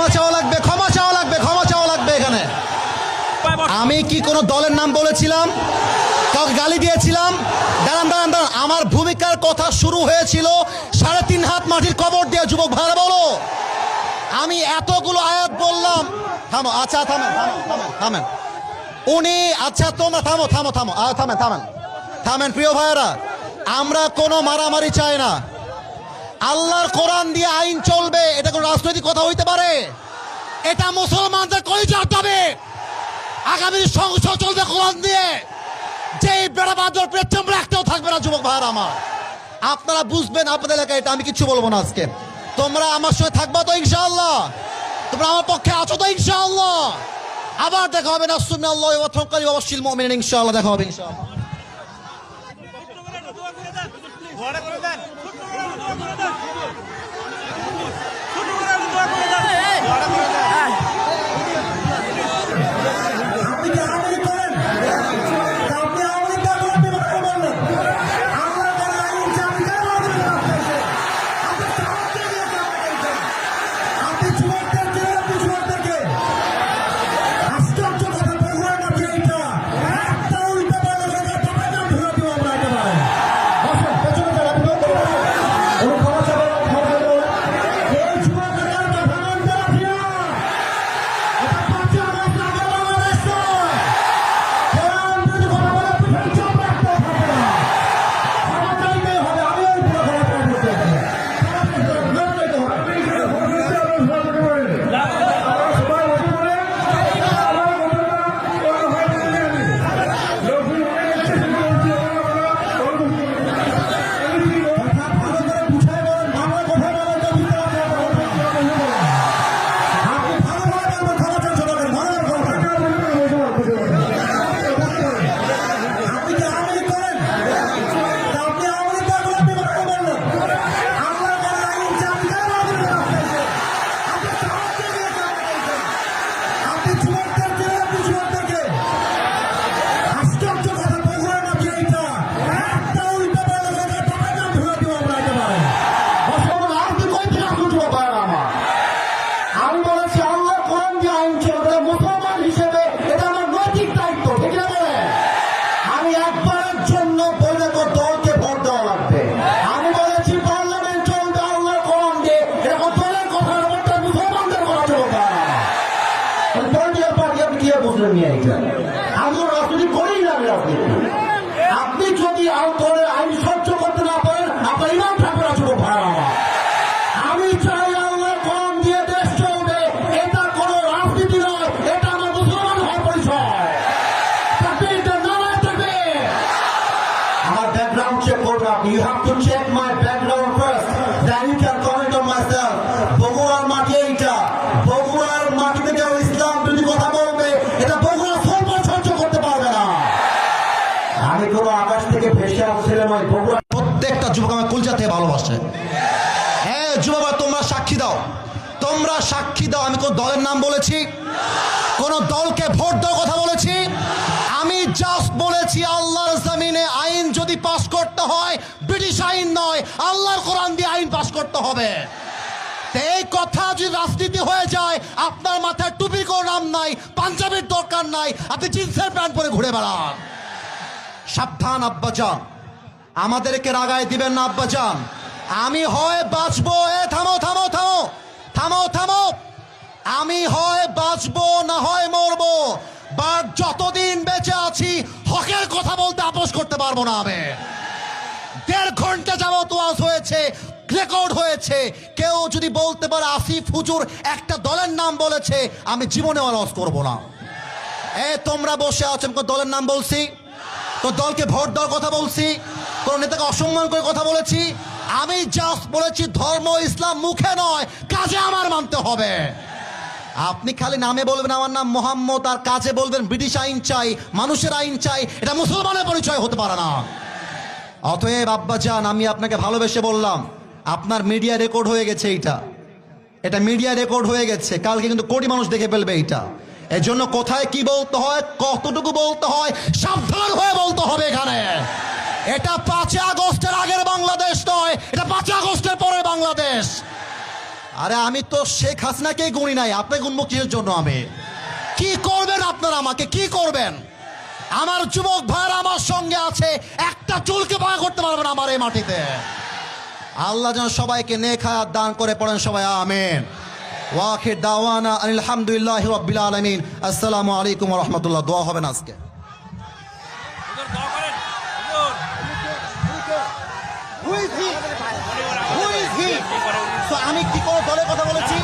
ক্ষমা চাওয়া লাগবে, ক্ষমা চাওয়া লাগবে, ক্ষমা চাওয়া লাগবে। এখানে আমি কি কোনো দলের নাম বলেছিলাম? কাউকে গালি দিয়েছিলাম? দাঁড়ান দাঁড়ান দাঁড়ান, আমার ভূমিকার কথা শুরু হয়েছিল 3.5 হাত মাটির কবর দিয়ে। যুবক ভাইরা বলো, আমি এতগুলো আয়াত বললাম। থামো, আচ্ছা থামেন থামেন থামেন থামেন উনি, আচ্ছা তোমরা থামো থামো থামো, থামেন থামেন থামেন। প্রিয় ভাইয়েরা, আমরা কোনো মারামারি চাই না। আল্লাহর কোরআন দিয়ে আইন চলবে, এটা কোনো রাজনৈতিক কথা হইতে পারে? এটা মুসলমানদের কলিজার দাবি। আগামী সংসদ চলবে কোরআন দিয়ে। যেই বেড়া বাঁধর পেছনে একটাও থাকবে না। যুবক ভাইয়েরা আমার, আপনারা বুঝবেন আপনাদের এলাকায় এটা। আমি কিছু বলবো না আজকে। তোমরা আমার সঙ্গে থাকবা তো ইনশাআল্লাহ? তোমরা আমার পক্ষে আছো তো ইনশাআল্লাহ? আবার দেখা হবে না সুন্নাল্লাহি ওয়া তাওয়াক্কালি ওয়া বাশশিরিল মুমিনিন। ইনশাআল্লাহ দেখা হবে ইনশাআল্লাহ। আপনি যদি আইন সহ্য করতে না পারেন, আপনার ইমান থাকবে না। যুবক ভাইরা আমার, আমি চাই আল্লাহ কোরআন দিয়ে দেশ চলবে। এটা কোনো রাজনীতি নয়, এটা আমার মুসলমান হওয়ার পরিচয়। আমার ব্যাকগ্রাউন্ড চেক করবে আপনি। You have to check my background first, then you can comment on my self. বগুড়ার মাটি এইটা, বগুড়ার মাটিতে কেউ ইসলাম যদি কথা বলবে, এটা বগুড়া সহ্য করতে পারবে না। আমি কোনো আকাশ থেকে ভেসে আসছিলাম, ওই বগুড়া প্রত্যেকটা যুবক আমার কুলজাতে ভালোবাসে। হ্যাঁ যুবক, তোমরা সাক্ষী দাও, তোমরা সাক্ষী দাও। আমি কোন দলের নাম বলেছি? কোন দলকে ভোট দেওয়ার কথা বলেছি? আমি জাস্ট বলেছি আল্লাহর জমিনে আইন যদি পাস করতে হয়, ব্রিটিশ আইন নয়, আল্লাহর কোরআন দিয়ে আইন পাস করতে হবে। এই কথা যদি রাজনীতি হয়ে যায়, আপনার মাথায় টুপি কোনো নাম নাই, পাঞ্জাবির দরকার নাই, আপনি জিন্সের প্যান্ট পরে ঘুরে বেড়ান। সাবধান আব্বাজান, আমাদেরকে রাগায় দিবেন না আব্বাজান। আমি হয় বাঁচবো, থামো থামো থামো থামো থামো, আমি হয় বাঁচবো না হয় মরবো। বাট যতদিন বেঁচে আছি হকের কথা বলতে আপোষ করতে পারবো না। আমি 1.5 ঘন্টা যাবত ওয়াজ হয়েছে, রেকর্ড হয়েছে। কেউ যদি বলতে পারে আসিফ হুজুর একটা দলের নাম বলেছে, আমি জীবনে ওয়াজ করবো না। তোমরা বসে আছো, কোন দলের নাম বলছি? কোন দলকে ভোট দেওয়ার কথা বলছি? কোন নেতাকে অসম্মান করে কথা বলেছি? আমি জাস্ট বলেছি ধর্ম ইসলাম মুখে নয়, কাজে আমার মানতে হবে। আপনি খালি নামে বলবেন আমার নাম মোহাম্মদ, আর কাজে বলবেন ব্রিটিশ আইন চাই, মানুষের আইন চাই, এটা মুসলমানের পরিচয় হতে পারে না। অতএব আব্বাজান, আমি আপনাকে ভালোবেসে বললাম, আপনার মিডিয়া রেকর্ড হয়ে গেছে। এটা মিডিয়া রেকর্ড হয়ে গেছে, কালকে কিন্তু কোটি মানুষ দেখে ফেলবে এইটা। এর জন্য কোথায় কি বলতে হয়, কতটুকু বলতে হয়, সাবধান হয়ে বলতে হবে। এখানে এটা 5 আগস্টের আগের বাংলাদেশ নয়, এটা 5 আগস্টের পরে বাংলাদেশ। আরে আমি তো শেখ হাসিনাকেই গুনি নাই, আপনি গুনবো কিসের জন্য? আমি কি করবেন আপনারা? আমাকে কি করবেন? আমার যুবক ভাইরা আমার সঙ্গে আছে, একটা চুলকে বাঁকা করতে পারবেন আমার এই মাটিতে। আল্লাহ যেন সবাইকে নেক হায়াত দান করে, পড়েন সবাই আমিন। ওয়াখির দাওয়ানা আলহামদুলিল্লাহি রাব্বিল আলামিন। আসসালামু আলাইকুম ওয়া রাহমাতুল্লাহ। দোয়া হবে না আজকে? Who is he? So, আমি কি করে দলের কথা বলেছি?